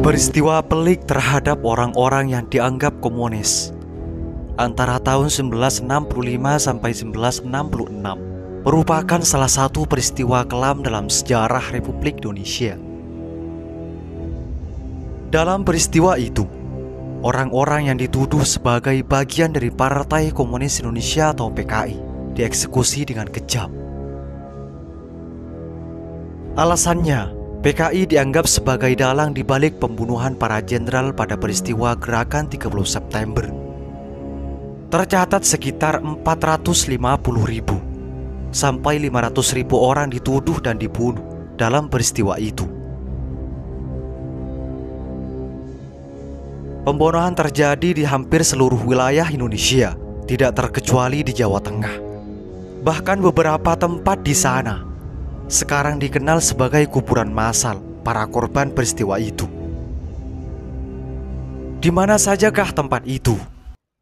Peristiwa pelik terhadap orang-orang yang dianggap komunis antara tahun 1965 sampai 1966 merupakan salah satu peristiwa kelam dalam sejarah Republik Indonesia. Dalam peristiwa itu, orang-orang yang dituduh sebagai bagian dari Partai Komunis Indonesia atau PKI dieksekusi dengan kejam. Alasannya, PKI dianggap sebagai dalang di balik pembunuhan para jenderal pada peristiwa Gerakan 30 September. Tercatat sekitar 450.000 sampai 500.000 orang dituduh dan dibunuh dalam peristiwa itu. Pembunuhan terjadi di hampir seluruh wilayah Indonesia, tidak terkecuali di Jawa Tengah. Bahkan beberapa tempat di sana sekarang dikenal sebagai kuburan massal para korban peristiwa itu. Di mana sajakah tempat itu?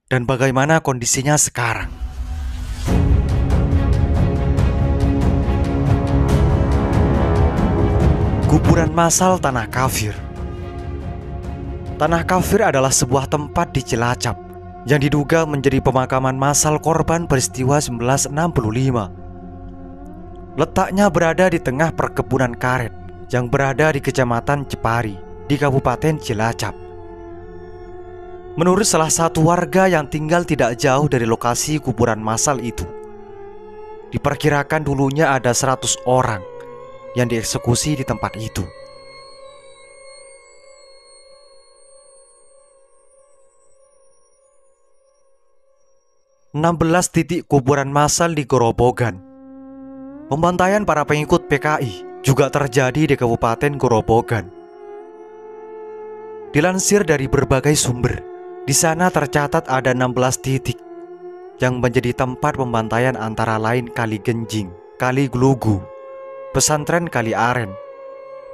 Dan bagaimana kondisinya sekarang? Kuburan massal Tanah Kafir. Tanah Kafir adalah sebuah tempat di Cilacap yang diduga menjadi pemakaman massal korban peristiwa 1965. Letaknya berada di tengah perkebunan karet yang berada di Kecamatan Jepari di Kabupaten Cilacap. Menurut salah satu warga yang tinggal tidak jauh dari lokasi kuburan massal itu, diperkirakan dulunya ada 100 orang yang dieksekusi di tempat itu. "16 titik kuburan massal di Grobogan. Pembantaian para pengikut PKI juga terjadi di Kabupaten Grobogan. Dilansir dari berbagai sumber, di sana tercatat ada 16 titik yang menjadi tempat pembantaian antara lain Kali Genjing, Kali Glugu, Pesantren Kali Aren,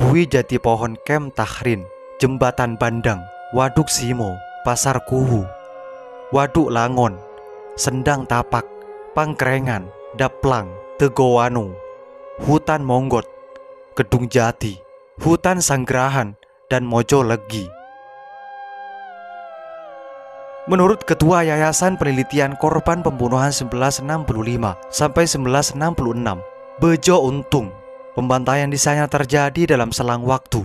Bui Jati Pohon Kem Tahrin, Jembatan Bandang, Waduk Simo, Pasar Kuwu, Waduk Langon, Sendang Tapak, Pangkrengan, Daplang, Tegowanu, Hutan Monggot, Gedung Jati, Hutan Sanggrahan, dan Mojo Legi. Menurut Ketua Yayasan Penelitian Korban Pembunuhan 1965 sampai 1966, Bejo Untung, pembantaian di sana terjadi dalam selang waktu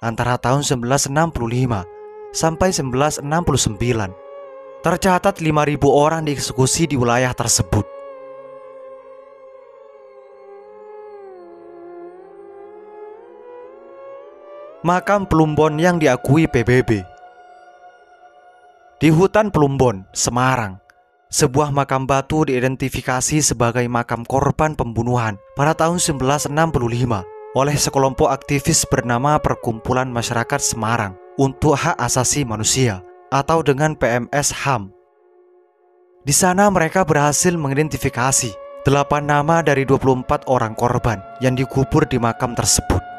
antara tahun 1965 sampai 1969. Tercatat 5.000 orang dieksekusi di wilayah tersebut. Makam Plumbon yang diakui PBB. Di hutan Plumbon, Semarang, sebuah makam batu diidentifikasi sebagai makam korban pembunuhan pada tahun 1965 oleh sekelompok aktivis bernama Perkumpulan Masyarakat Semarang untuk Hak Asasi Manusia atau dengan PMS HAM. Di sana mereka berhasil mengidentifikasi 8 nama dari 24 orang korban yang dikubur di makam tersebut.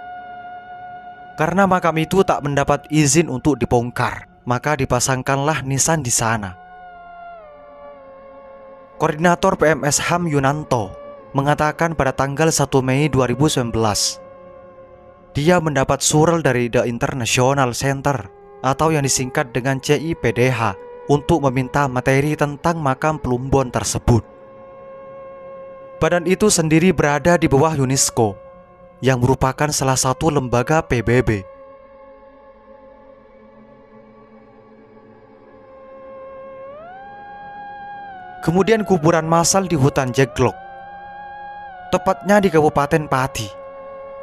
Karena makam itu tak mendapat izin untuk dibongkar, maka dipasangkanlah nisan di sana. Koordinator PMS HAM Yunanto mengatakan pada tanggal 1 Mei 2019, dia mendapat surel dari The International Center atau yang disingkat dengan CIPDH untuk meminta materi tentang makam Plumbon tersebut. Badan itu sendiri berada di bawah UNESCO, yang merupakan salah satu lembaga PBB. Kemudian kuburan massal di hutan Jeglok, tepatnya di Kabupaten Pati,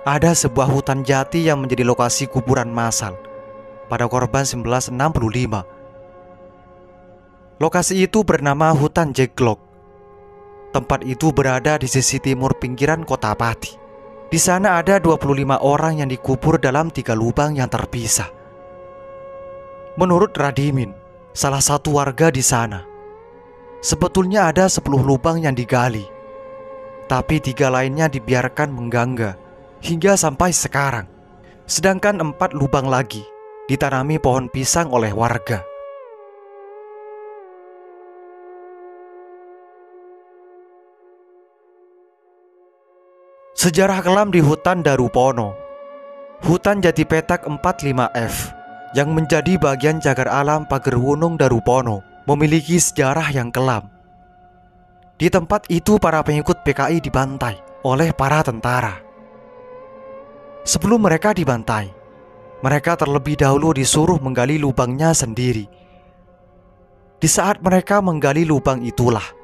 ada sebuah hutan jati yang menjadi lokasi kuburan massal pada korban 1965. Lokasi itu bernama Hutan Jeglok. Tempat itu berada di sisi timur pinggiran kota Pati. Di sana ada 25 orang yang dikubur dalam 3 lubang yang terpisah. Menurut Radimin, salah satu warga di sana, sebetulnya ada 10 lubang yang digali, tapi 3 lainnya dibiarkan menggangga hingga sampai sekarang. Sedangkan 4 lubang lagi ditanami pohon pisang oleh warga. Sejarah kelam di hutan Darupono. Hutan Jati Petak 45F yang menjadi bagian cagar alam Pager Wunung Darupono memiliki sejarah yang kelam. Di tempat itu para pengikut PKI dibantai oleh para tentara. Sebelum mereka dibantai, mereka terlebih dahulu disuruh menggali lubangnya sendiri. Di saat mereka menggali lubang itulah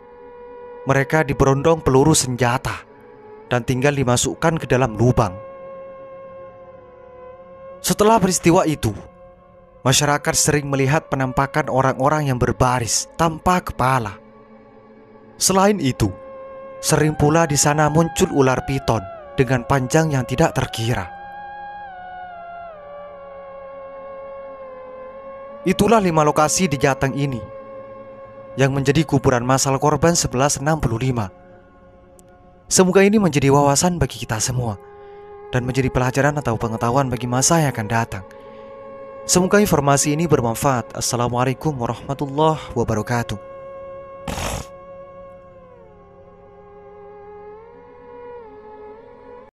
mereka diberondong peluru senjata dan tinggal dimasukkan ke dalam lubang. Setelah peristiwa itu, masyarakat sering melihat penampakan orang-orang yang berbaris tanpa kepala. Selain itu, sering pula di sana muncul ular piton dengan panjang yang tidak terkira. Itulah 5 lokasi di Jateng ini yang menjadi kuburan massal korban 1165. Semoga ini menjadi wawasan bagi kita semua dan menjadi pelajaran atau pengetahuan bagi masa yang akan datang. Semoga informasi ini bermanfaat. Assalamualaikum warahmatullahi wabarakatuh.